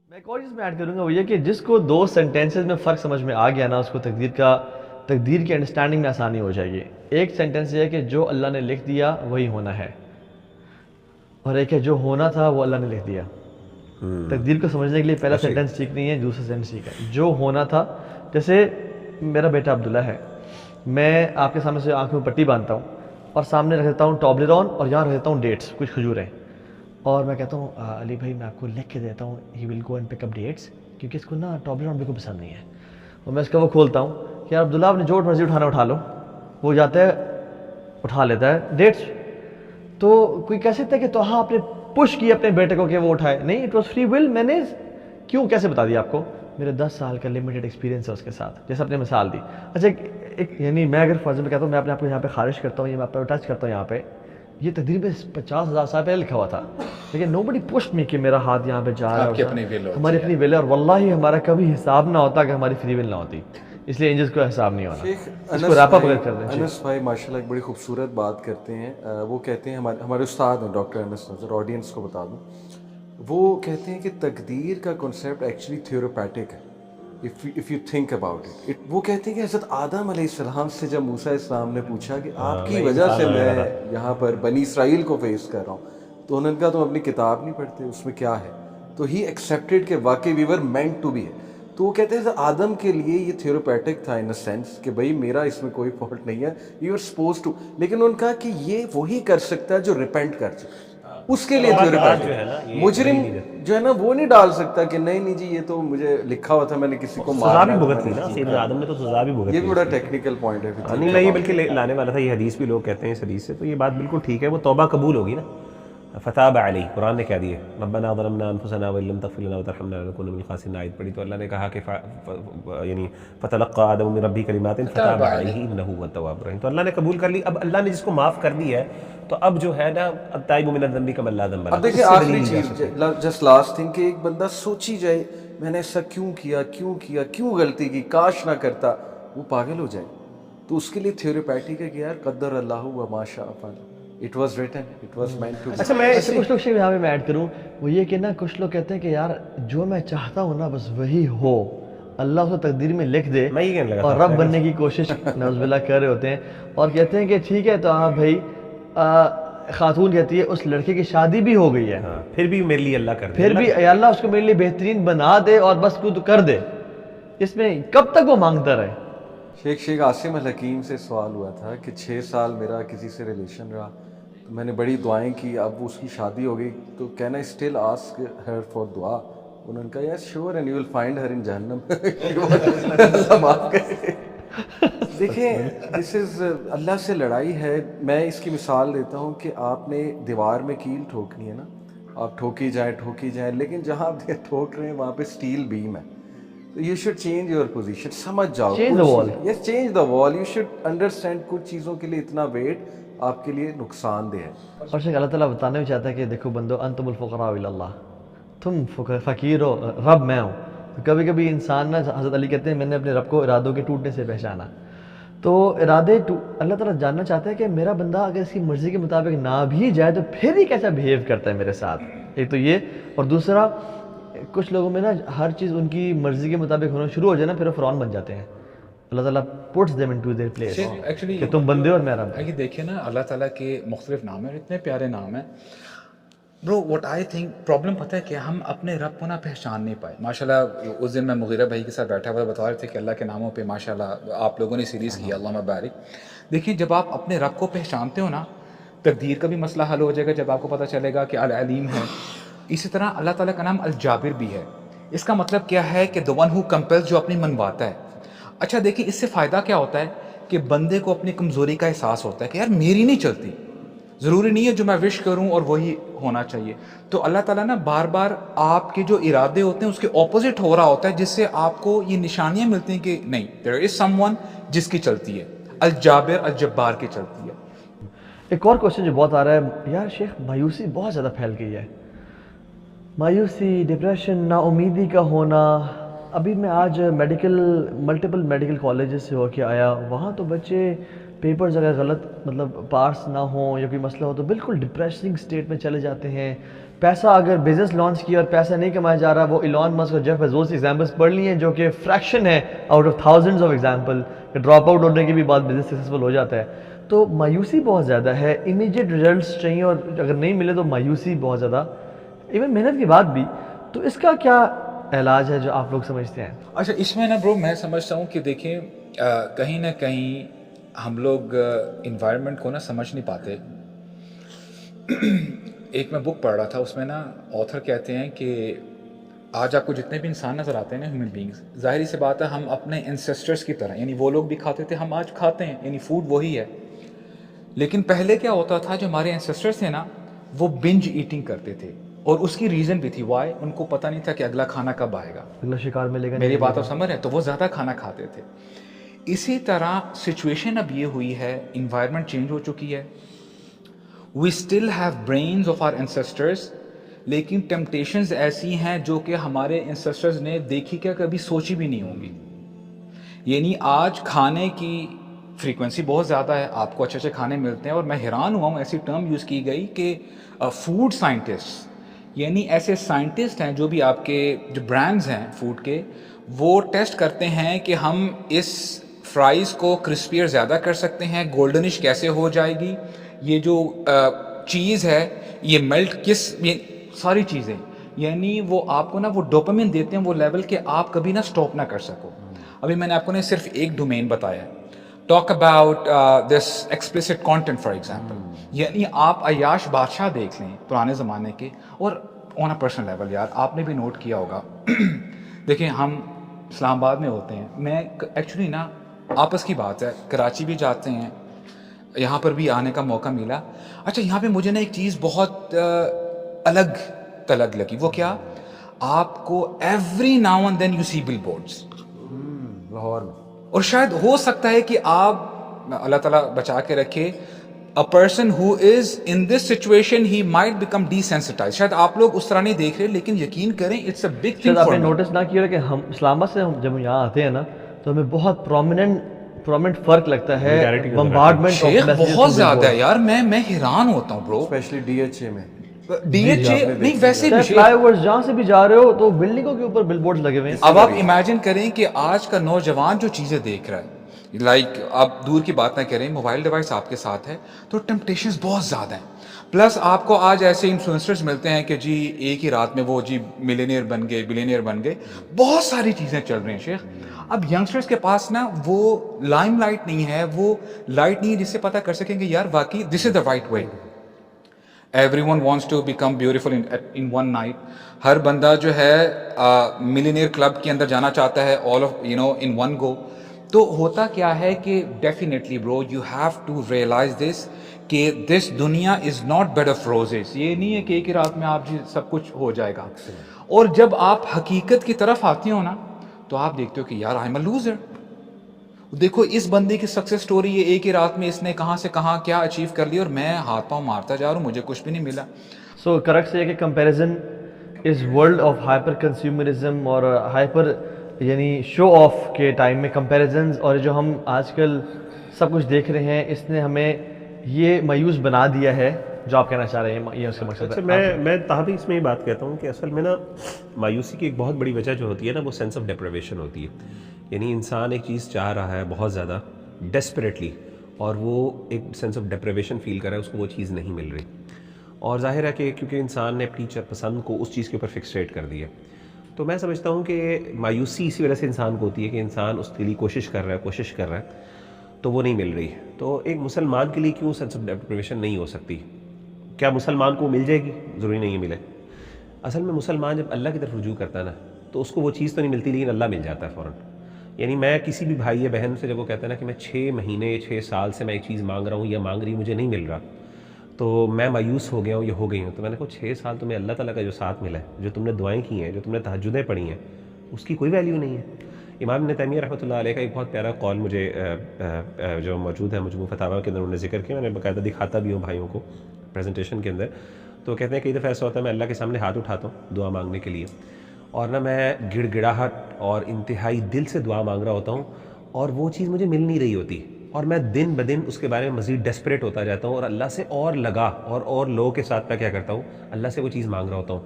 میں ایک اور چیز میں ایڈ کروں گا وہ یہ کہ جس کو دو سینٹینسز میں فرق سمجھ میں آ گیا نا اس کو تقدیر کی انڈرسٹینڈنگ میں آسانی ہو جائے گی. ایک سینٹینس یہ ہے کہ جو اللہ نے لکھ دیا وہی ہونا ہے, اور ایک ہے جو ہونا تھا وہ اللہ نے لکھ دیا. تقدیر کو سمجھنے کے لیے پہلا سینٹینس ٹھیک نہیں ہے, دوسرا سینٹینس ٹھیک ہے. جو ہونا تھا, جیسے میرا بیٹا عبداللہ ہے, میں آپ کے سامنے سے آنکھ میں پٹی باندھتا ہوں اور سامنے رکھ دیتا ہوں ٹابلرون اور یہاں رکھ دیتا ہوں ڈیٹس, کچھ کھجوریں, اور میں کہتا ہوں علی بھائی میں آپ کو لکھ کے دیتا ہوں ہی ول go and pick up dates, کیونکہ اس کو نا ٹابلرون بالکل پسند نہیں ہے. اور میں اس کا وہ کھولتا ہوں کہ یار عبداللہ آپ نے جو مرضی اٹھانا اٹھا لو, وہ جاتا ہے اٹھا لیتا ہے ڈیٹس. تو کوئی کہہ سکتا ہے کہ تو ہاں آپ نے پش کیا اپنے بیٹے کو کہ وہ اٹھائے, نہیں, اٹ واز فری ول. میں نے کیوں کیسے بتا دیا آپ کو, میرے 10 سال کا لمیٹڈ ایکسپیرینس ہے اس کے ساتھ, جیسے آپ نے مثال دی. اچھا ایک یعنی میں اگر فرض میں کہتا ہوں میں اپنے آپ کو یہاں پہ خارج کرتا ہوں یا میں آپ کو ٹچ کرتا ہوں یہاں پہ, یہ تقدیر میں 50,000 سال پہلے لکھا ہوا تھا, لیکن نو بڈی پشڈ می کہ میرا ہاتھ یہاں پہ جا رہا ہے, ہماری اپنی ول ہے, اور واللہ ہمارا کبھی حساب نہ ہوتا کہ ہماری فری ول نہ ہوتی, اس لیے انجز کو حساب نہیں ہونا. اس کو ریپ اپ کر دیں. انس بھائی ماشاء اللہ ایک بڑی خوبصورت بات کرتے ہیں. وہ کہتے ہیں, ہمارے استاد ہیں ڈاکٹر انس نظر, آڈینس کو بتا دوں, وہ کہتے ہیں کہ تقدیر کا کنسیپٹ ایکچولی تھیوروپیٹک ہے if you think about it. وہ کہتے ہیں کہ حضرت آدم علیہ السلام سے جب موسیٰ السلام نے پوچھا کہ آپ کی وجہ سے میں یہاں پر بنی اسرائیل کو فیس کر رہا ہوں, تو انہوں نے کہا تم اپنی کتاب نہیں پڑھتے, اس میں کیا ہے؟ تو ہی ایکسیپٹیڈ کہ واقعی وی ور مینٹ ٹو بی ہے. تو وہ کہتے ہیں آدم کے لیے یہ تھیوروپیٹک تھا ان اے سینس کہ بھائی میرا اس میں کوئی فالٹ نہیں ہے, یو آر سپوز ٹو. لیکن انہوں نے کہا کہ یہ وہی کر سکتا ہے جو ریپینٹ کر سکتا ہے, اس کے لیے تھیوروپیٹک. مجرم جو ہے نا وہ نہیں ڈال سکتا کہ نہیں جی یہ تو مجھے لکھا ہوا تھا, میں نے کسی کو سزا بھی بھگت لی نا سیدنا آدم نے, تو سزا بھی بھگت لی. یہ بڑا ٹیکنیکل پوائنٹ ہے. نہیں نہیں بلکہ لانے والا تھا, یہ حدیث بھی لوگ کہتے ہیں اس حدیث سے, تو یہ بات بالکل ٹھیک ہے. وہ توبہ قبول ہوگی نا, فتاب علیہ, قرآن نے کہہ دیا ربنا ظلمنا انفسنا وان لم تغفر لنا وترحمنا لنكن من الخاسرین آیت پڑھی, تو اللہ نے کہا کہ یعنی فتلقى آدم من ربه کلمات فتاب علیہ انہ هو التواب الرحیم. تو اللہ نے قبول کر لی. اب اللہ نے جس کو معاف کر دی ہے تو اب جو ہے نا التائب من الذنب کمن لا ذنب له. اب دیکھیں آخری چیز, جسٹ لاسٹ تھنگ, کہ ایک بندہ سوچی جائے میں نے ایسا کیوں کیا, کیوں غلطی کی, کاش نہ کرتا, وہ پاگل ہو جائے. تو اس کے لیے تھیوروپیٹک ہے کہ یار قدر اللہ وما شاء فعل, it was written, it was meant to be. اچھا میں کچھ لوگ یہاں پہ میں ایڈ کروں, وہ یہ کہ نا کچھ لوگ کہتے ہیں کہ یار جو میں چاہتا ہوں نا بس وہی ہو, اللہ اس کو تقدیر میں لکھ دے, اور رب بننے کی کوشش نعوذ باللہ کر رہے ہوتے ہیں, اور کہتے ہیں کہ ٹھیک ہے تو ہاں بھائی, خاتون کہتی ہے اس لڑکے کی شادی بھی ہو گئی ہے, پھر بھی میرے لیے اللہ کر دے, پھر بھی اللہ اس کو میرے لیے بہترین بنا دے اور بس کو تو کر دے. اس میں کب تک وہ مانگتا رہے. شیخ عاصم الحکیم سے سوال ہوا تھا کہ 6 سال میرا کسی سے ریلیشن رہا, تو میں نے بڑی دعائیں کی, اب اس کی شادی ہو گئی, تو can I still ask her for دعا؟ انہوں نے کہا yes sure and you will find her in جہنم. اللہ معاف کرے. دیکھیں دس از اللہ سے لڑائی ہے. میں اس کی مثال دیتا ہوں کہ آپ نے دیوار میں کیل ٹھوکنی ہے نا, آپ ٹھوکی جائیں, لیکن جہاں آپ ٹھوک رہے ہیں وہاں پہ اسٹیل بیم ہے, تو you should change your position. سمجھ جاؤ, چینج دا وال. یس چینج دا وال. یو شوڈ انڈرسٹینڈ کچھ چیزوں کے لیے اتنا ویٹ آپ کے لیے نقصان دہ ہے. اور شیخ اللہ تعالیٰ بتانا بھی چاہتا ہے کہ دیکھو بندو انتم الفقراء الی اللہ, تم فقیر ہو, رب میں ہوں. کبھی کبھی انسان نا, حضرت علی کہتے ہیں میں نے اپنے رب کو ارادوں کے ٹوٹنے سے پہچانا. تو ارادے اللہ تعالیٰ جاننا چاہتا ہے کہ میرا بندہ اگر اس کی مرضی کے مطابق نہ بھی جائے تو پھر ہی کیسا بہیو کرتا ہے میرے ساتھ. ایک تو یہ, اور دوسرا کچھ لوگوں میں نا ہر چیز ان کی مرضی کے مطابق ہونا شروع ہو جائے نا, پھر وہ فرعون بن جاتے ہیں. اللہ تعالیٰ puts them into their place کہ تم بندے اور میں رب. یہ دیکھیں نا اللہ تعالیٰ کے مختلف نام ہیں, اتنے پیارے نام ہیں برو. واٹ آئی تھنک پرابلم پتہ ہے کہ ہم اپنے رب کو نہ پہچان نہیں پائے. ماشاءاللہ اس دن میں مغیرہ بھائی کے ساتھ بیٹھا ہوا بتا رہے تھے کہ اللہ کے ناموں پہ ماشاءاللہ آپ لوگوں نے سیریز کی, اللہ مبارک. دیکھیں جب آپ اپنے رب کو پہچانتے ہو نا, تقدیر کا بھی مسئلہ حل ہو جائے گا جب آپ کو پتہ چلے گا کہ العلیم ہے. اسی طرح اللہ تعالیٰ کا نام الجابر بھی ہے. اس کا مطلب کیا ہے کہ the one who compels, جو اپنی منواتا ہے. اچھا دیکھیں اس سے فائدہ کیا ہوتا ہے کہ بندے کو اپنی کمزوری کا احساس ہوتا ہے کہ یار میری نہیں چلتی, ضروری نہیں ہے جو میں وش کروں اور وہی ہونا چاہیے. تو اللہ تعالیٰ نا بار بار آپ کے جو ارادے ہوتے ہیں اس کے اپوزٹ ہو رہا ہوتا ہے, جس سے آپ کو یہ نشانیاں ملتی ہیں کہ نہیں, there is someone جس کی چلتی ہے, الجابر الجبار کی چلتی ہے. ایک اور کوشچن جو بہت آ رہا ہے, یار شیخ مایوسی بہت زیادہ پھیل گئی ہے. مایوسی, ڈپریشن, نا امیدی کا ہونا. ابھی میں آج ملٹیپل میڈیکل کالجز سے ہو کے آیا, وہاں تو بچے پیپرز اگر غلط مطلب پاس نہ ہوں یا کوئی مسئلہ ہو تو بالکل ڈپریسنگ سٹیٹ میں چلے جاتے ہیں, پیسہ اگر بزنس لانچ کیا اور پیسہ نہیں کمایا جا رہا, وہ ایلون مسک اور جیف بیزوس ایگزامپلس پڑھ لی ہیں جو کہ فریکشن ہے out of thousands of example, کہ ڈراپ آؤٹ ہونے کے بھی بعد بزنس سکسیزفل ہو جاتا ہے. تو مایوسی بہت زیادہ ہے, امیجیٹ ریزلٹس چاہیے اور اگر نہیں ملے تو مایوسی بہت زیادہ, ایون محنت کے بعد بھی. تو اس کا کیا علاج ہے جو آپ لوگ سمجھتے ہیں؟ اچھا اس میں نا برو میں سمجھتا ہوں کہ دیکھیں کہیں نہ کہیں ہم لوگ انوائرمنٹ کو نا سمجھ نہیں پاتے. ایک میں بک پڑھ رہا تھا, اس میں نا آتھر کہتے ہیں کہ آج آپ کو جتنے بھی انسان نظر آتے ہیں نا ہیومن بینگز, ظاہری سی بات ہے ہم اپنے انسیسٹرس کی طرح, یعنی وہ لوگ بھی کھاتے تھے ہم آج کھاتے ہیں, یعنی فوڈ وہی ہے. لیکن پہلے کیا ہوتا تھا, جو ہمارے انسیسٹرس تھے نا وہ بنج ایٹنگ کرتے تھے, اور اس کی ریزن بھی تھی وائی, ان کو پتہ نہیں تھا کہ اگلا کھانا کب آئے گا, اگلا شکار ملے گا. میری بات آپ سمجھ رہے ہیں, تو وہ زیادہ کھانا کھاتے تھے. اسی طرح سچویشن اب یہ ہوئی ہے, انوائرمنٹ چینج ہو چکی ہے, we still have brains of our ancestors, لیکن ٹیمپٹیشنز ایسی ہیں جو کہ ہمارے انسیسٹرز نے دیکھی کیا کبھی سوچی بھی نہیں ہوں گی. یعنی آج کھانے کی فریکوینسی بہت زیادہ ہے, آپ کو اچھے اچھے کھانے ملتے ہیں, اور میں حیران ہوا ہوں ایسی ٹرم یوز کی گئی کہ فوڈ سائنٹسٹ, یعنی ایسے سائنٹسٹ ہیں جو بھی آپ کے جو برانڈز ہیں فوڈ کے, وہ ٹیسٹ کرتے ہیں کہ ہم اس فرائز کو کرسپیئر زیادہ کر سکتے ہیں, گولڈنش کیسے ہو جائے گی, یہ جو چیز ہے یہ میلٹ کس, یہ ساری چیزیں, یعنی وہ آپ کو نا وہ ڈوپامن دیتے ہیں وہ لیول کہ آپ کبھی نہ سٹاپ نہ کر سکو. ابھی میں نے آپ کو نے صرف ایک ڈومین بتایا ہے, talk about this explicit content for example, یعنی آپ عیاش بادشاہ دیکھ لیں پرانے زمانے کے, اور آن اے پرسنل لیول یار آپ نے بھی نوٹ کیا ہوگا, دیکھیں ہم اسلام آباد میں ہوتے ہیں, میں ایکچولی نا آپس کی بات ہے, کراچی بھی جاتے ہیں, یہاں پر بھی آنے کا موقع ملا. اچھا یہاں پہ مجھے نا ایک چیز بہت الگ تلگ لگی, وہ کیا, آپ کو every now and then you see billboards Lahore میں, اور شاید ہو سکتا ہے کہ آپ, اللہ تعالیٰ بچا کے رکھے, a person who is in this situation he might become desensitized, شاید آپ لوگ اس طرح نہیں دیکھ رہے, لیکن یقین کریں it's a big thing شاید آپ for نے me. نوٹس نہ کیا کہ ہم اسلام آباد سے جب ہم یہاں آتے ہیں نا تو ہمیں بہت پرومیننٹ فرق لگتا ہے, بمبارڈمنٹ شیخ بہت زیادہ ہے یار, میں حیران ہوتا ہوں برو. اسپیشلی ڈی ایچ اے میں, ڈی ایچ اے نہیں, ویسے بھی فلائی اوورز جہاں سے بھی جا رہے ہو تو بلڈنگوں کے اوپر بل بورڈز لگے ہوئے ہیں. اب آپ امیجن کریں کہ آج کا نوجوان جو چیزیں دیکھ رہا ہے, لائک آپ دور کی بات نہ کریں, موبائل ڈیوائس آپ کے ساتھ ہے تو ٹیمپٹیشنز بہت زیادہ ہیں. پلس آپ کو آج ایسے انفلوئنسرز ملتے ہیں کہ جی ایک ہی رات میں وہ جی ملینئر بن گئے, بلینئر بن گئے, بہت ساری چیزیں چل رہی ہیں شیخ. اب ینگسٹرز کے پاس نا وہ لائم لائٹ نہیں ہے, وہ لائٹ نہیں ہے جس سے پتہ کر سکیں کہ یار واقعی this is the right way. Everyone wants to become beautiful in one night. ہر بندہ جو ہے ملینئر کلب کے اندر جانا چاہتا ہے, all of in one go. تو ہوتا کیا ہے کہ definitely bro you have to realize this کہ this دنیا is not bed of roses. یہ نہیں ہے کہ ایک ہی رات میں آپ جی سب کچھ ہو جائے گا. اور جب آپ حقیقت کی طرف آتے ہو نا تو آپ دیکھتے ہو کہ یار I'm a loser. دیکھو اس بندے کی سکسیس سٹوری, یہ ایک ہی رات میں اس نے کہاں سے کہاں کیا اچیو کر لی, اور میں ہاتھ پاؤں مارتا جا رہا ہوں, مجھے کچھ بھی نہیں ملا. سو کریکٹ سے یہ کہ کمپیریزن اس ورلڈ آف ہائپر کنزیومرزم اور ہائپر یعنی شو آف کے ٹائم میں کمپیریزنز اور جو ہم آج کل سب کچھ دیکھ رہے ہیں, اس نے ہمیں یہ مایوس بنا دیا ہے جو آپ کہنا چاہ رہے ہیں, یہ اس کا مقصد ہے. میں تاہم اس میں یہ بات کہتا ہوں کہ اصل میں نا مایوسی کی ایک بہت بڑی وجہ جو ہوتی ہے نا وہ سینس آف ڈپریویشن ہوتی ہے. یعنی انسان ایک چیز چاہ رہا ہے بہت زیادہ ڈیسپریٹلی, اور وہ ایک سینس آف ڈپریویشن فیل کر رہا ہے, اس کو وہ چیز نہیں مل رہی. اور ظاہر ہے کہ کیونکہ انسان نے اپنی پسند کو اس چیز کے اوپر فکسیٹ کر دیا, تو میں سمجھتا ہوں کہ مایوسی اسی وجہ سے انسان کو ہوتی ہے کہ انسان اس کے لیے کوشش کر رہا ہے تو وہ نہیں مل رہی. تو ایک مسلمان کے لیے کیوں سینس آف ڈپریویشن نہیں ہو سکتی؟ کیا مسلمان کو مل جائے گی؟ ضروری نہیں ملے. اصل میں مسلمان جب اللہ کی طرف رجوع کرتا ہے نا تو اس کو وہ چیز تو نہیں ملتی, لیکن اللہ مل جاتا ہے فوراً. یعنی میں کسی بھی بھائی یا بہن سے جب وہ کہتا ہے نا کہ میں 6 مہینے 6 سال سے میں ایک چیز مانگ رہا ہوں یا مانگ رہی ہوں, مجھے نہیں مل رہا, تو میں مایوس ہو گیا ہوں یا ہو گئی ہوں, تو میں نے کہا 6 سال تمہیں اللہ تعالیٰ کا جو ساتھ ملا ہے, جو تم نے دعائیں کی ہیں, جو تم نے تہجدیں پڑھی ہیں, اس کی کوئی ویلیو نہیں ہے. امام ابن تیمیہ رحمۃ اللہ علیہ کا ایک بہت پیارا قول مجھے جو موجود ہے مجموع فتاویٰ کے اندر انہوں نے ذکر کیا, میں نے باقاعدہ دکھاتا بھی ہوں بھائیوں کو پریزنٹیشن کے اندر. تو کہتے ہیں کئی دفعہ ایسا ہوتا ہے میں اللہ کے سامنے ہاتھ اٹھاتا ہوں دعا مانگنے کے لیے, اور نا میں گڑ گڑاہٹ اور انتہائی دل سے دعا مانگ رہا ہوتا ہوں, اور وہ چیز مجھے مل نہیں رہی ہوتی, اور میں دن بدن اس کے بارے میں مزید ڈیسپریٹ ہوتا جاتا ہوں اور اللہ سے اور لگا اور لوگوں کے ساتھ میں کیا کرتا ہوں, اللہ سے وہ چیز مانگ رہا ہوتا ہوں,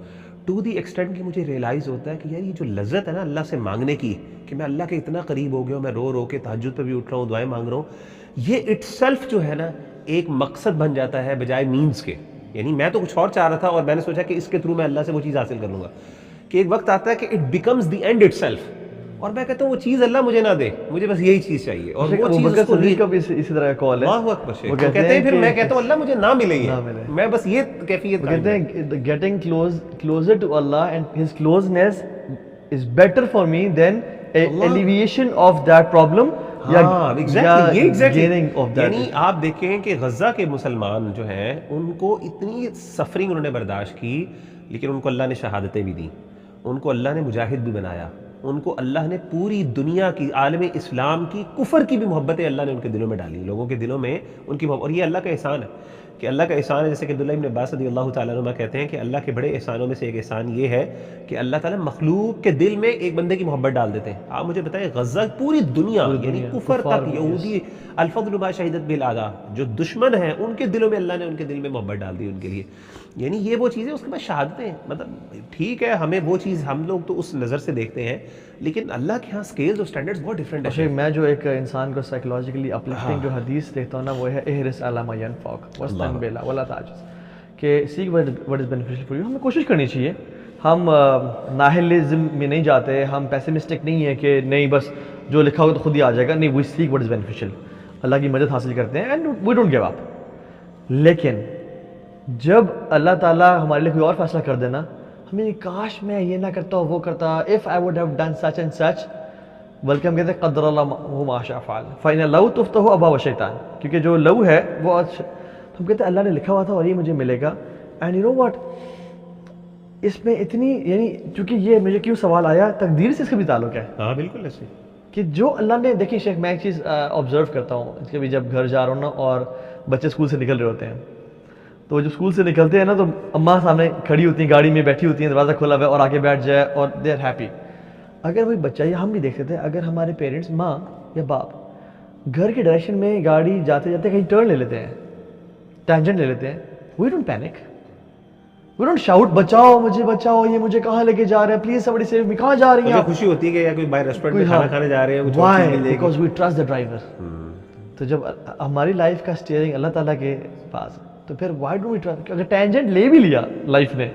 ٹو دی ایکسٹینٹ کہ مجھے ریئلائز ہوتا ہے کہ یار یہ جو لذت ہے نا اللہ سے مانگنے کی, کہ میں اللہ کے اتنا قریب ہو گیا ہوں, میں رو رو کے تہجد پہ بھی اٹھ رہا ہوں, دعائیں مانگ رہا ہوں, یہ اٹ سیلف جو ہے نا ایک مقصد بن جاتا ہے بجائے مینس کے. یعنی میں تو کچھ اور چاہ رہا تھا اور میں نے سوچا کہ اس کے تھرو میں اللہ سے وہ چیز حاصل کر لوں گا, کہ ایک وقت آتا ہے کہ it becomes the end it self, اور میں کہتا ہوں وہ چیز اللہ مجھے نہ دے, مجھے بس یہی چیز چاہیے. اور وہ چیز اس کو کا بھی اسی طرح کا کال ہے, اللہ اکبر شیخ, وہ کہتے ہیں پھر میں کہتا ہوں اللہ مجھے نہ ملے, میں بس یہ کیفیت کہتے ہیں getting closer to Allah and his closeness is better for me than elevation of that problem. یعنی آپ دیکھیں کہ غزہ کے مسلمان جو ہیں ان کو اتنی سفرنگ انہوں نے برداشت کی, لیکن ان کو اللہ نے شہادتیں بھی دیں, ان کو اللہ نے مجاہد بھی بنایا, ان کو اللہ نے پوری دنیا کی عالم اسلام کی کفر کی بھی محبتیں اللہ نے ان کے دلوں میں ڈالی, لوگوں کے دلوں میں ان کی محبت. اور یہ اللہ کا احسان ہے, کہ اللہ کا احسان ہے, جیسے کہ عبداللہ ابن عباس رضی اللہ تعالیٰ عنہ کہتے ہیں کہ اللہ کے بڑے احسانوں میں سے ایک احسان یہ ہے کہ اللہ تعالیٰ مخلوق کے دل میں ایک بندے کی محبت ڈال دیتے ہیں. آپ مجھے بتائیں غزہ پوری دنیا یعنی کفر تک, یہودی الفضل ما شہدت بالاعداء, جو دشمن ہیں ان کے دلوں میں اللہ نے ان کے دل میں محبت ڈال دی ان کے لیے. یعنی یہ وہ چیزیں, اس کے بعد شہادتیں, مطلب ٹھیک ہے ہمیں وہ چیز ہم لوگ تو اس نظر سے دیکھتے ہیں, لیکن اللہ کے ہاں سکیلز اور سٹینڈرڈز بہت ڈفرینٹ ہیں. میں جو ایک انسان کو سائیکولوجیکلی اپلفٹنگ جو حدیث دیکھتا ہوں نا وہ ہے احرص علی ما ینفعک واستنبل ولا تعجز, کہ seek what is beneficial for you. ہمیں کوشش کرنی چاہیے, ہم ناہلزم میں نہیں جاتے, ہم پیسمسٹک نہیں ہیں کہ نہیں بس جو لکھا ہوگا تو خود ہی آ جائے گا, نہیں, وی سیک واٹ از بینیفیشل, اللہ کی مدد حاصل کرتے ہیں and we don't give up. لیکن جب اللہ تعالیٰ ہمارے لیے کوئی اور فیصلہ کر دینا, ہمیں کاش میں یہ نہ کرتا وہ کرتا, if I would have done such and such, بلکہ ہم کہتے ہیں قدر اللہ ما شاء فعل فإن لو تفتح ابواب الشیطان, کیونکہ جو لو ہے وہ ہم کہتے ہیں اللہ نے لکھا ہوا تھا اور یہ مجھے ملے گا. اینڈ یو نو واٹ, اس میں اتنی یعنی چونکہ یہ مجھے کیوں سوال آیا, تقدیر سے اس کا بھی تعلق ہے. ہاں بالکل ایسے, کہ جو اللہ نے, دیکھیے شیخ میں ایک چیز آبزرو کرتا ہوں, اس کے بھی جب گھر جا رہا ہوں نا اور بچے اسکول سے نکل رہے ہوتے ہیں, تو جب اسکول سے نکلتے ہیں نا تو اماں سامنے کھڑی ہوتی ہیں, گاڑی میں بیٹھی ہوتی ہیں, دروازہ کھلا ہوا ہے اور آگے بیٹھ جائے اور دے آر ہیپی. اگر وہی بچہ, یا ہم بھی دیکھتے تھے, اگر ہمارے پیرنٹس ماں یا باپ گھر کے ڈائریکشن میں گاڑی جاتے جاتے کہیں ٹرن لے لیتے ہیں, ٹینجنٹ لے لیتے ہیں, we don't panic, we don't shout بچاؤ مجھے بچاؤ, یہ مجھے کہاں لے کے جا رہے ہیں, پلیز سمبڈی سیو می, کہاں جا رہی ہیں آپ؟ خوشی ہوتی ہے کہ یا کوئی باہر ریسٹورینٹ میں کھانا کھانے جا رہے ہیں, why because we trust the driver. تو جب ہماری لائف کا اسٹیئرنگ اللہ تعالیٰ کے پاس, تو پھر وائی ڈو وی ٹرسٹ, اگر ٹینجنٹ لے بھی لیا لائف میں,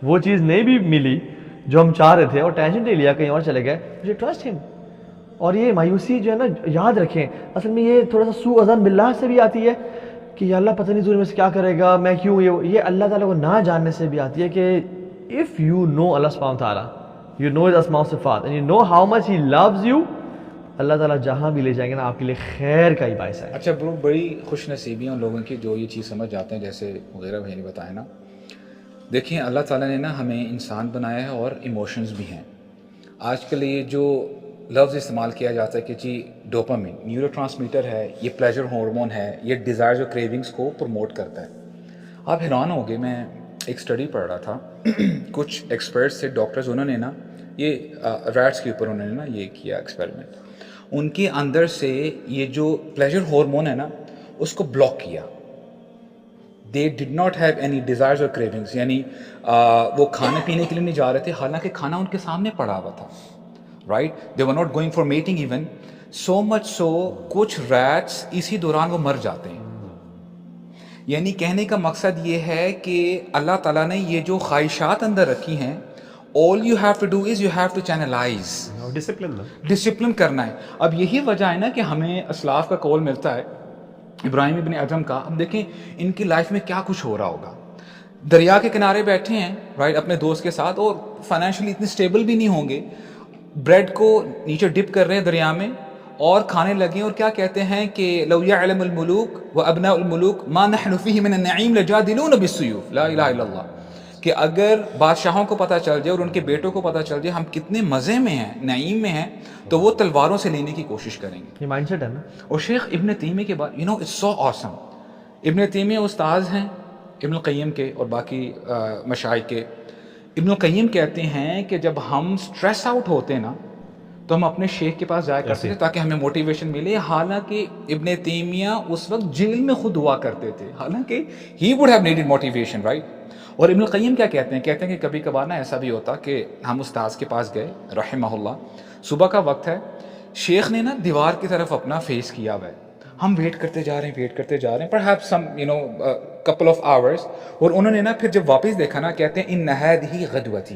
وہ چیز نہیں بھی ملی جو ہم چاہ رہے تھے, اور ٹینجنٹ لے لیا کہیں اور چلے گئے, مجھے ٹرسٹ ہم. اور یہ مایوسی جو ہے نا, یاد رکھیں اصل میں یہ تھوڑا سا سوء ظن باللہ سے بھی آتی ہے کہ یا اللہ پتہ نہیں زور میں سے کیا کرے گا, میں کیوں, یہ اللہ تعالیٰ کو نہ جاننے سے بھی آتی ہے کہ اف یو نو اللہ سبحانہ تعالیٰ, یو نو ہز اسماء و صفات and you know how much he loves you, اللہ تعالیٰ جہاں بھی لے جائیں گے نا آپ کے لیے خیر کا ہی باعث ہے. اچھا برو, بڑی خوش نصیبی ہیں ان لوگوں کی جو یہ چیز سمجھ جاتے ہیں, جیسے وغیرہ بھائی نے بتایا نا. دیکھیں اللہ تعالیٰ نے نا ہمیں انسان بنایا ہے اور ایموشنز بھی ہیں. آج کل یہ جو لفظ استعمال کیا جاتا ہے کہ جی ڈوپامین نیورو ٹرانسمیٹر ہے, یہ پلیجر ہارمون ہے, یہ ڈیزائرز اور کریونگز کو پروموٹ کرتا ہے. آپ حیران ہو گئے, میں ایک اسٹڈی پڑھ رہا تھا, کچھ ایکسپرٹس تھے ڈاکٹرز, انہوں نے نا یہ ریٹس کے اوپر انہوں نے نا یہ کیا ایکسپیریمنٹ, ان کے اندر سے یہ جو پلیجر ہارمون ہے نا اس کو بلاک کیا. They did not have any desires اور کریونگس, یعنی وہ کھانے پینے کے لیے نہیں جا رہے تھے, حالانکہ کھانا ان کے سامنے پڑا ہوا تھا, right. They were not going for meeting even, so much so کچھ ریٹس اسی دوران وہ مر جاتے ہیں. یعنی کہنے کا مقصد یہ ہے کہ اللہ تعالیٰ نے یہ جو خواہشات اندر رکھی ہیں, all you have to do is you have to channelize, discipline کرنا ہے. اب یہی وجہ ہے نا کہ ہمیں اسلاف کا قول ملتا ہے, ابراہیم ابن ادم کا. اب دیکھیں ان کی لائف میں کیا کچھ ہو رہا ہوگا, دریا کے کنارے بیٹھے ہیں رائٹ اپنے دوست کے ساتھ, اور فائنینشلی اتنے اسٹیبل بھی نہیں ہوں گے, بریڈ کو نیچے ڈپ کر رہے ہیں دریا میں اور کھانے لگے, اور کیا کہتے ہیں کہ لو یعلم الملوک و ابناء الملوک ما نحن فیہ من النعیم لجادلون بالسیوف, لا الہ الا اللہ, کہ اگر بادشاہوں کو پتہ چل جائے اور ان کے بیٹوں کو پتہ چل جائے ہم کتنے مزے میں ہیں, نعیم میں ہیں, تو وہ تلواروں سے لینے کی کوشش کریں گے. یہ مائنڈ سیٹ ہے نا. اور شیخ ابن تیمیہ کے بعد, یو نو اٹس سو آسم, ابن تیمیہ استاذ ہیں ابن القیم کے اور باقی مشائخ کے. ابن القیم کہتے ہیں کہ جب ہم سٹریس آؤٹ ہوتے ہیں نا تو ہم اپنے شیخ کے پاس جایا کرتے تھے تاکہ ہمیں موٹیویشن ملے. حالانکہ ابن تیمیہ اس وقت جیل میں خود ہوا کرتے تھے, حالانکہ he would have needed motivation, right. اور ابن القیم کیا کہتے ہیں کہ کبھی کبھار نا ایسا بھی ہوتا کہ ہم استاذ کے پاس گئے رحمہ اللہ, صبح کا وقت ہے, شیخ نے نا دیوار کی طرف اپنا فیس کیا ہوا ہے, ہم ویٹ کرتے جا رہے ہیں perhaps some couple of hours, اور انہوں نے نا پھر جب واپس دیکھا نا کہتے ہیں ان هذه غدوتی,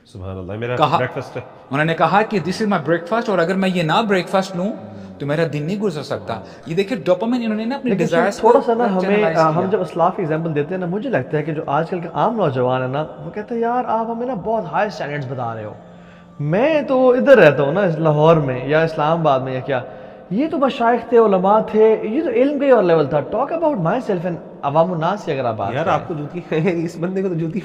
سبحان اللہ میرا بریکفاسٹ ہے. انہوں نے کہا کہ دس از مائی بریک فاسٹ, اور اگر میں یہ نہ بریک فاسٹ لوں تو میرا دن نہیں گزر سکتا. یہ دیکھیں ڈوپامین انہوں نے نا اپنی ڈیزائرز تھوڑا سا نا ہم جب اسلاف کی ایگزامپل دیتے ہیں نا, مجھے لگتا ہے کہ جو آج کل کا عام نوجوان ہے نا, وہ کہتے ہیں یار آپ ہمیں نا بہت ہائی اسٹینڈرڈس بتا رہے ہو, میں تو ادھر رہتا ہوں نا لاہور میں یا اسلام آباد میں یا کیا, یہ تو مشائخ تھے, علماء تھے, یہ تو علم کا ہی اور لیول تھا. Talk about my self and عوام الناس کی اگر آپ بات یار کریں. آپ کو جوتی اس بندے کو تو جوتی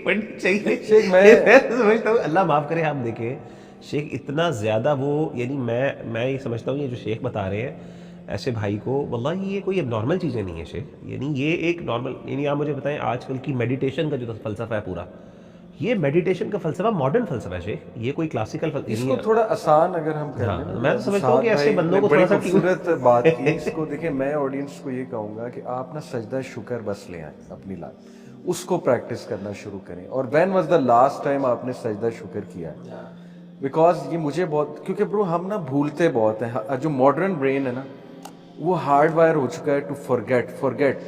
پڑھنی چاہیے. شیخ میں سمجھتا ہوں اللہ معاف کرے, آپ دیکھیں شیخ اتنا زیادہ وہ, یعنی میں یہ سمجھتا ہوں یہ جو شیخ بتا رہے ہیں ایسے بھائی کو, واللہ یہ کوئی اب نارمل چیزیں نہیں ہے شیخ, یعنی یہ ایک نارمل, یعنی آپ مجھے بتائیں آج کل کی میڈیٹیشن کا جو فلسفہ ہے پورا, یہ میڈیٹیشن کا فلسفہ ماڈرن فلسفہ ہے شیخ, یہ کوئی کلاسیکل اس کو تھوڑا آسان اگر ہم کر لیں. میں سمجھتا ہوں کہ ایسے بندوں کو بڑی تھوڑا سا خوبصورت بات کی اس کو. دیکھیں میں آڈینس کو یہ کہوں گا کہ آپ نا سجدہ شکر بس لے آئیں اپنی لائف, اس کو پریکٹس کرنا شروع کریں. اور when was the last time آپ نے سجدہ شکر کیا ہے؟ بیکاز یہ مجھے بہت, کیونکہ برو ہم نا بھولتے بہت ہیں. جو ماڈرن برین ہے نا وہ ہارڈ وائر ہو چکا ہے ٹو فورگیٹ.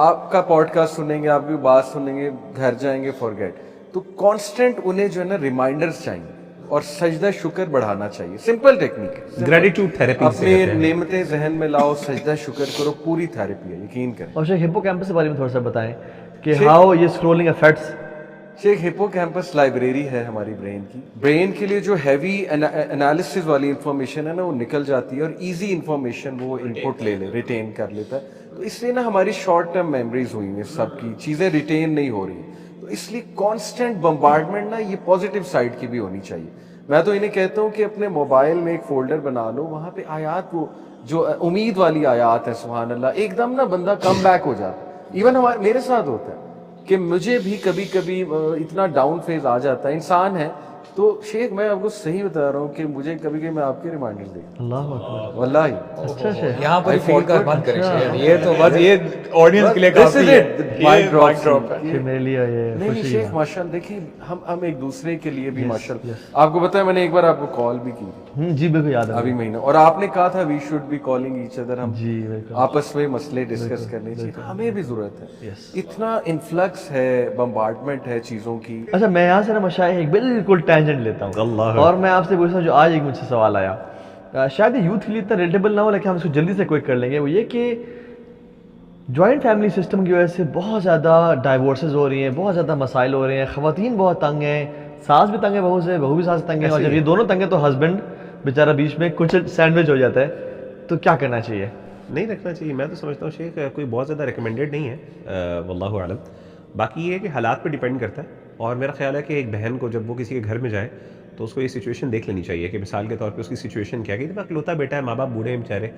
آپ کا پوڈ کاسٹ سنیں گے, آپ کی بات سنیں گے, گھر جائیں گے, فورگیٹ. تو کانسٹنٹ انہیں جو ہے نا ریمائنڈرز چاہیے اور سجدہ شکر بڑھانا چاہیے. سمپل ٹیکنیک ہے, گریٹیٹیوڈ تھیراپی. اپنے نعمتیں ذہن میں لاؤ, سجدہ شکر کرو, پوری تھیراپی ہے, یقین کریں. اور شیخ ہپو کیمپس کے بارے میں تھوڑا سا بتائیں کہ ہاؤ یہ اسکرولنگ افیکٹس. شیخ ہپو کیمپس لائبریری ہے ہماری برین کی. برین کے لیے جو ہیوی انالیسس والی انفارمیشن ہے نا وہ نکل جاتی ہے, اور ایزی انفارمیشن وہ ان پٹ ریٹین کر لیتا ہے. تو اس لیے نا ہماری شارٹ ٹرم میموریز ہوئی ہیں, سب کی چیزیں ریٹین نہیں ہو رہی. تو اس لیے کانسٹنٹ بمبارڈمنٹ نا یہ پازیٹیو سائڈ کی بھی ہونی چاہیے. میں تو انہیں کہتا ہوں کہ اپنے موبائل میں ایک فولڈر بنا لو, وہاں پہ آیات, وہ جو امید والی آیات ہے, سبحان اللہ, ایک دم نا بندہ کم بیک ہو جاتا ہے. ایون میرے ساتھ ہوتا ہے کہ مجھے بھی کبھی کبھی اتنا ڈاؤن فیز آ جاتا ہے, انسان ہے. تو شیخ میں آپ کو صحیح بتا رہا ہوں کہ مجھے کبھی کبھی میں آپ کے ریمائنڈر دیکھتا ہوں, اللہ اکبر, واللہ. اچھا شیخ, یہاں پر فون کر بند کریں شیخ, یہ تو بس یہ آڈینس کے لیے کافی ہے, یہ مائک ڈراپ ہے. میرے لیے یہ نہیں خوشی شیخ ہے. ماشاءاللہ, دیکھیں ہم ایک دوسرے کے لیے بھی ماشاءاللہ. آپ کو پتا ہے میں نے ایک بار آپ کو کال بھی کی تھی جی بالکل یاد ہے ابھی مہینہ, اور آپ نے کہا تھا we should be calling each other, ہم جی بالکل آپس میں مسئلے ڈسکس کرنے چاہیے. ہمیں بھی ضرورت ہے, اتنا انفلکس ہے, بمبارڈمنٹ ہے چیزوں کی. اچھا میں یہاں سے نا مشاہد ایک بالکل ٹینجنٹ لیتا ہوں, اور میں آپ سے پوچھتا ہوں جو آج ایک مجھ سے سوال آیا, شاید یہ یوتھ کے لیے اتنا ریلیٹیبل نہ ہو, لیکن ہم اس کو جلدی سے کوئک کر لیں گے. وہ یہ کہ جوائنٹ فیملی سسٹم کی وجہ سے بہت زیادہ ڈائیورسز ہو رہی ہیں, بہت زیادہ مسائل ہو رہے ہیں, خواتین بہت تنگ ہیں, ساس بھی تنگ ہے بہو سے, بہو بھی ساس تنگ ہے, اور جب یہ دونوں تنگ ہیں تو ہسبینڈ بیچارہ بیچ میں کچھ سینڈوچ ہو جاتا ہے. تو کیا کرنا چاہیے؟ نہیں رکھنا چاہیے. میں تو سمجھتا ہوں شیخ کوئی بہت زیادہ ریکمینڈیڈ نہیں ہے, واللہ اعلم. باقی یہ ہے کہ حالات پہ ڈیپینڈ کرتا ہے, اور میرا خیال ہے کہ ایک بہن کو جب وہ کسی کے گھر میں جائے تو اس کو یہ سچویشن دیکھ لینی چاہیے کہ مثال کے طور پہ اس کی سچویشن کیا ہے. کہ اکلوتا بیٹا ہے, ماں باپ بوڑھے ہیں بیچارے,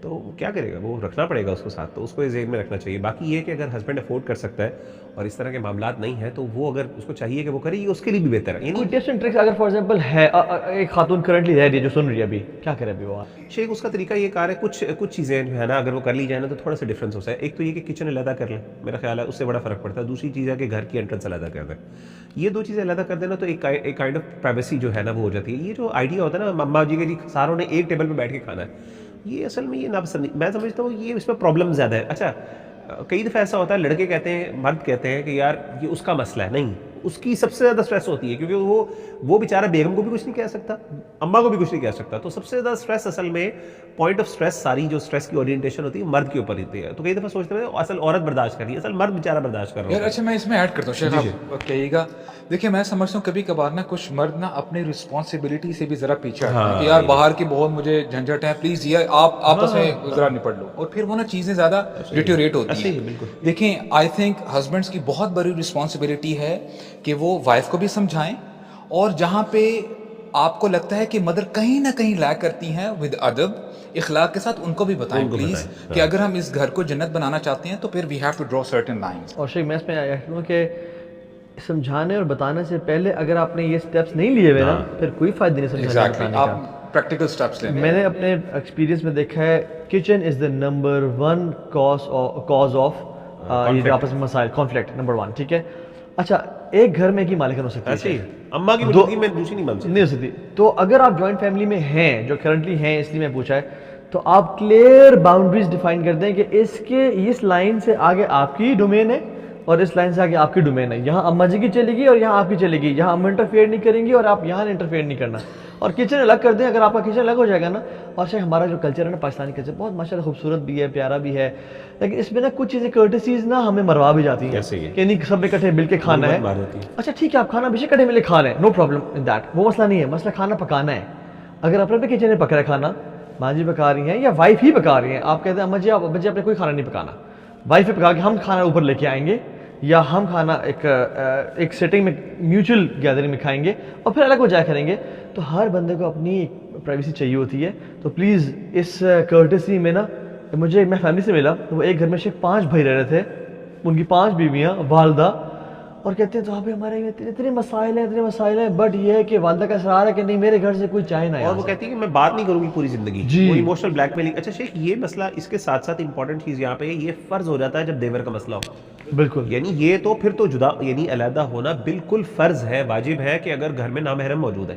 تو کیا کرے گا, وہ رکھنا پڑے گا اس کو ساتھ, تو اس کو یہ ذہن میں رکھنا چاہیے. باقی یہ کہ اگر ہسبینڈ افورڈ کر سکتا ہے اور اس طرح کے معاملات نہیں ہیں تو وہ اگر اس کو چاہیے کہ وہ کرے, یہ اس کے لیے بھی بہتر ہے. کوئی ٹپس اینڈ ٹرکس اگر فار ایگزامپل ہے, ایک خاتون کرنٹلی رہ رہی ہے جو سن رہی ہے, ابھی کیا کرے ابھی وہ شیخ اس کا طریقہ یہ کار ہے, کچھ چیزیں جو ہے نا اگر وہ کر لی جائے نا تو تھوڑا سا ڈفرینس ہوتا ہے. ایک تو یہ کہ کچن علیحدہ کر لیں, میرا خیال ہے اس سے بڑا فرق پڑتا ہے. دوسری چیز ہے کہ گھر کی انٹرنس علیحدہ کر دیں. یہ دو چیزیں علیحدہ کر دینا تو ایک کائنڈ آف پرائیویسی جو ہے نا وہ ہو جاتی ہے. یہ جو آئیڈیا ہوتا ہے نا مما جی کے جی ساروں نے ایک ٹیبل پہ بیٹھ کے کھانا ہے, یہ اصل میں یہ ناپسند نہیں. میں سمجھتا ہوں یہ اس میں پرابلم زیادہ ہے. اچھا کئی دفعہ ایسا ہوتا ہے لڑکے کہتے ہیں, مرد کہتے ہیں کہ یار یہ اس کا مسئلہ ہے. نہیں, اس کی سب سے زیادہ اسٹریس ہوتی ہے, کیونکہ وہ بیچارہ بیگم کو بھی کچھ نہیں کہہ سکتا, اماں کو بھی کچھ نہیں کہہ سکتا. تو سب سے زیادہ اسٹریس اصل میں پوائنٹ آف اسٹریس, ساری جو اسٹریس کی اورینٹیشن ہوتی ہے مرد کے اوپر ہوتی ہے. تو کئی دفعہ سوچتے ہیں اصل عورت برداشت کر رہی ہے, اصل مرد بیچارہ برداشت کر رہا ہے. اچھا میں اس میں ایڈ کرتا ہوں شیخ, آپ کہیے گا. دیکھیں میں سمجھتا ہوں کبھی کبھار نا کچھ مرد نا اپنی رسپانسبلٹی سے بھی ذرا پیچھے ہٹتے ہیں کہ یار باہر کی بہت مجھے جھنجھٹ ہے, پلیز یہ آپ آپس میں ذرا نپٹ لو, اور پھر وہ نا چیزیں زیادہ ڈیٹیوریٹ ہوتی ہیں. دیکھیں آئی تھنک ہسبینڈس کی بہت بڑی رسپانسبلٹی ہے کہ وہ وائف کو بھی سمجھائیں, اور جہاں پہ آپ کو لگتا ہے کہ مدر کہیں نہ کہیں لیک کرتی ہیں ود ادب اخلاق کے ساتھ, ان کو بھی بتائیں پلیز کہ اگر ہم اس گھر کو جنت بنانا چاہتے ہیں تو پھر we have to draw certain lines. اور شیخ میں اس میں ایڈ کروں کہ سمجھانے اور بتانے سے پہلے اگر آپ نے یہ سٹیپس نہیں لیے ہوئے نا پھر کوئی فائدہ نہیں سمجھانے ایگزیکٹلی بتانے کا. آپ پریکٹیکل سٹیپس لیں. میں نے اپنے ایکسپیرینس میں دیکھا ہے kitchen is the number 1 cause of یہ آپس میں مسائل کانفلکٹ نمبر 1. ٹھیک ہے. اچھا ایک گھر میں ایک ہی مالکن ہو سکتی ایسے ہے, ہی اماں کی موجودگی میں دوسری نہیں بن سکتی. نہیں ہو سکتی. تو اگر آپ جوائنٹ فیملی میں ہیں جو کرنٹلی ہیں اس لیے میں پوچھا ہے تو آپ کلیئر باؤنڈریز ڈیفائن کر دیں کہ اس لائن سے آگے آپ کی ڈومین ہے اور اس لائن سے آگے آپ کی ڈومین ہے. یہاں اماں جی کی چلے گی اور یہاں آپ کی چلے گی. یہاں ہم انٹرفیئر نہیں کریں گی اور آپ یہاں انٹرفیئر نہیں کرنا. اور کچن الگ کر دیں. اگر آپ کا کچن الگ ہو جائے گا نا, اور شاید ہمارا جو کلچر ہے نا پاکستانی کلچر بہت ماشاءاللہ خوبصورت بھی ہے, پیارا بھی ہے, لیکن اس میں نا کچھ چیزیں کرٹسیز نا ہمیں مروا بھی جاتی ہیں کہ نہیں سب اکٹھے مل کے کھانا ہے. اچھا ٹھیک ہے آپ کھانا بیشک اکٹھے مل کے کھا لیں, نو پرابلم ان دیٹ, وہ مسئلہ نہیں ہے. مسئلہ کھانا پکانا ہے. اگر اپنے بھی کچن میں پک رہا ہے کھانا, ماں جی پکا رہی ہیں یا وائف ہی پکا رہی ہیں, آپ کہتے ہیں اماں جی ابا جی آپ نے کوئی کھانا نہیں پکانا, وائف پکا کے ہم کھانا اوپر لے کے آئیں گے یا ہم کھانا ایک سیٹنگ میں میوچل گیدرنگ میں کھائیں گے اور پھر الگ ہو جایا کریں گے. تو ہر بندے کو اپنی پرائیویسی چاہیے ہوتی ہے. تو پلیز اس کرٹسی میں نا, مجھے میں فیملی سے ملا تو وہ ایک گھر میں صرف 5 بھائی رہ رہے تھے, ان کی 5 بیویاں, والدہ, اور کہتے ہیں تو ابھی ہمارے اتنے مسائل ہیں بٹ یہ ہے کہ والدہ کا اصرار ہے کہ نہیں میرے گھر سے کوئی چائے نہ آئے. اور وہ کہتی ہے کہ میں بات نہیں کروں گی پوری زندگی, جی. وہ ایموشنل بلیک میلنگ. اچھا شیخ یہ مسئلہ اس کے ساتھ ساتھ امپورٹنٹ چیز یہاں پہ یہ فرض ہو جاتا ہے جب دیور کا مسئلہ ہو. بالکل, یعنی یہ تو پھر تو جدا یعنی علیحدہ ہونا بالکل فرض ہے, واجب ہے کہ اگر گھر میں نامحرم موجود ہے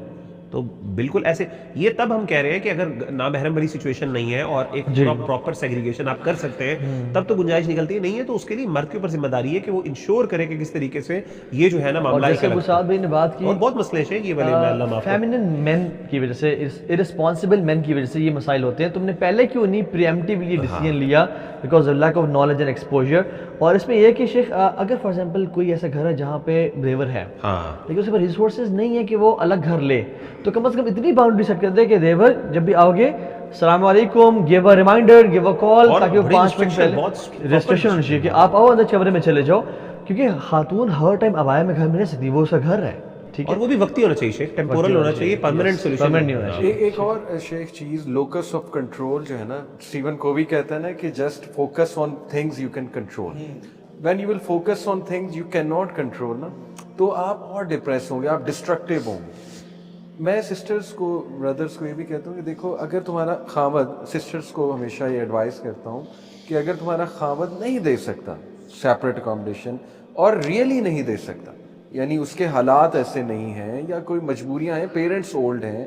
تو بالکل ایسے. یہ تب ہم کہہ رہے ہیں کہ اگر نامحرم والی سچویشن نہیں ہے اور ایک پراپر سیگریگیشن آپ کر سکتے ہیں تب تو گنجائش نکلتی ہے. نہیں ہے تو اس کے لیے مرد کے اوپر ذمہ داری ہے کہ وہ انشور کرے کہ کس طریقے سے یہ جو ہے نا معاملہ جیسے گساد بھائی نے بات کی, اور بہت مسئلے ہیں یہ والے, اللہ معاف کرے, فیمنن مین کی وجہ سے, ارسپانسبل مین کی وجہ سے یہ مسائل ہوتے ہیں. تم نے پہلے کیوں نہیں پریمپٹیولی ڈیسیژن لیا because of lack of knowledge and exposure. اور اس میں یہ کہ شیخ اگر فار ایگزامپل کوئی ایسا گھر ہے جہاں پہ دیور ہے لیکن اس کے پاس ریسورسز نہیں ہے کہ وہ الگ گھر لے, تو کم از کم اتنی باؤنڈری سیٹ کر دے کہ دیور جب بھی آؤ گے السلام علیکم, give a reminder, give a call, تاکہ وہ 5 منٹ پہلے ریسٹرکشن ہونی چاہیے کہ آپ آؤ اندر کمرے میں چلے جاؤ, کیونکہ خاتون ہر ٹائم ابایا میں گھر میں رہ سکتی, وہ اس کا گھر ہے. ٹھیک ہے, اور وہ بھی وقتی ہونا چاہیے شیخ, ٹیمپورل ہونا چاہیے, پرماننٹ سولوشن نہیں ہونا چاہیے. ایک اور شیخ چیز لوکس آف کنٹرول جو ہے نا, اسٹیون کووی کہتا ہے نا کہ just focus on things you can control. When you will focus on things you can not control نا, تو آپ اور ڈپریس ہوں گے, آپ ڈسٹرکٹیو ہوں گے. میں سسٹرز کو, بردرز کو یہ بھی کہتا ہوں کہ دیکھو اگر تمہارا خاوند, سسٹرز کو ہمیشہ یہ ایڈوائز کرتا ہوں کہ اگر تمہارا خاوند نہیں دے سکتا سیپریٹ اکاموڈیشن, اور ریئلی نہیں دے سکتا, یعنی اس کے حالات ایسے نہیں ہیں یا کوئی مجبوریاں ہیں, پیرنٹس اولڈ ہیں,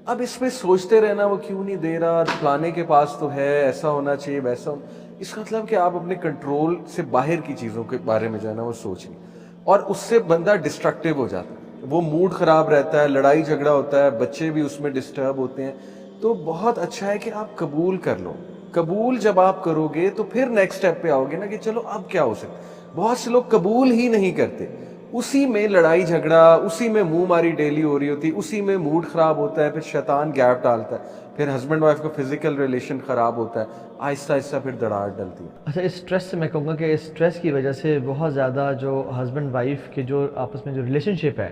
اب اس پہ سوچتے رہنا وہ کیوں نہیں دے رہا, فلانے کے پاس تو ہے, ایسا ہونا چاہیے ویسا ہونا, اس کا مطلب کہ آپ اپنے کنٹرول سے باہر کی چیزوں کے بارے میں جو ہے نا وہ سوچ لیں, اور اس سے بندہ ڈسٹرکٹیو ہو جاتا ہے, وہ موڈ خراب رہتا ہے, لڑائی جھگڑا ہوتا ہے, بچے بھی اس میں ڈسٹرب ہوتے ہیں. تو بہت اچھا ہے کہ آپ قبول کر لو. قبول جب آپ کرو گے تو پھر نیکسٹ اسٹیپ پہ آؤ گے نا کہ چلو اب کیا ہو سکتا ہے. بہت سے لوگ قبول ہی نہیں کرتے, اسی میں لڑائی جھگڑا, اسی میں منہ ماری ڈیلی ہو رہی ہوتی, اسی میں موڈ خراب ہوتا ہے, پھر شیطان گیپ ڈالتا ہے, پھر ہسبینڈ وائف کا فزیکل ریلیشن خراب ہوتا ہے, آہستہ آہستہ پھر دراڑ ڈلتی ہے. اچھا اس اسٹریس سے میں کہوں گا کہ اس اسٹریس کی وجہ سے بہت زیادہ جو ہسبینڈ وائف کے جو آپس میں جو ریلیشن شپ ہے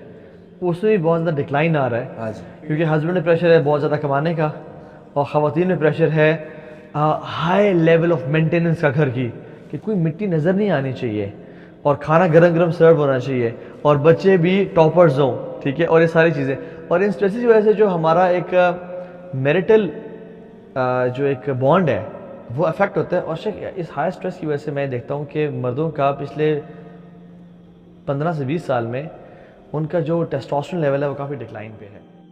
اس میں بھی بہت زیادہ ڈکلائن آ رہا ہے. ہاں جی, کیونکہ ہسبینڈ میں پریشر ہے بہت زیادہ کمانے کا, اور خواتین میں پریشر ہے ہائی لیول آف مینٹیننس کا گھر کی, کہ کوئی مٹی نظر نہیں آنی چاہیے, اور کھانا گرم گرم سرو ہونا چاہیے, اور بچے بھی ٹاپرز ہوں. ٹھیک ہے, اور یہ ساری چیزیں, اور ان اسٹریس کی وجہ سے جو ہمارا ایک میرٹل جو ایک بانڈ ہے وہ افیکٹ ہوتا ہے. اور اس ہائی اسٹریس کی وجہ سے میں دیکھتا ہوں کہ مردوں کا پچھلے 15 سے 20 سال میں ان کا جو ٹیسٹوسٹیرون لیول ہے وہ کافی ڈکلائن پہ ہے.